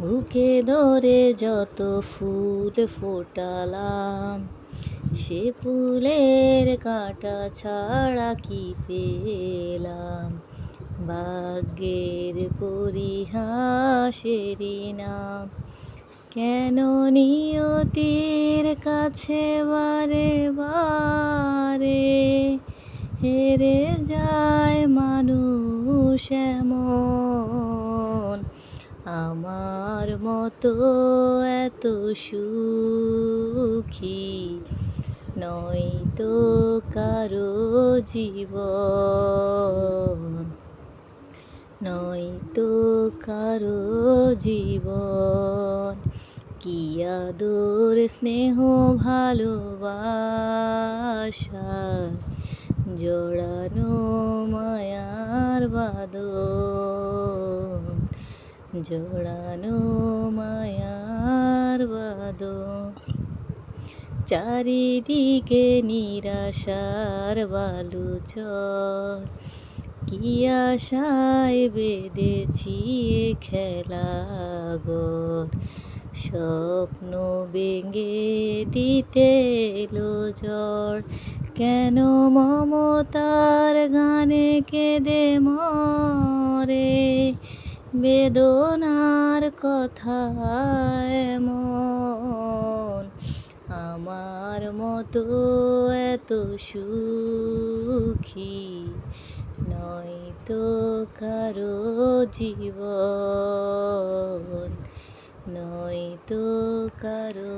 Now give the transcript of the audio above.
বুকে ধরে যত ফুল ফোটালাম, সে ফুলের কাঁটা ছাড়া কি পেলাম। ভাগ্যের পরিহাসেরই নাম, কেন নিয়তির কাছে বারে বারে হেরে যায় মানুষ এমন। আমার মতো এত সুখী নয়তো কারো জীবন, নয়তো কারো জীবন। কি আদর স্নেহ ভালোবাসা, জড়ানো মায়ার বাঁধন, জড়ানো মায়ার বাঁধন। চারিদিকে নিরাশার বালুচর, কি আশায় বেঁধেছি এ খেলাঘর। স্বপ্ন ভেঙে দিতে এলো ঝড়, কেন মমতার গানে কেঁদে মরে। বেদনার কথা এমন, আমার মতো এত সুখী নয়তো কারো জীবন, নয়তো কারো।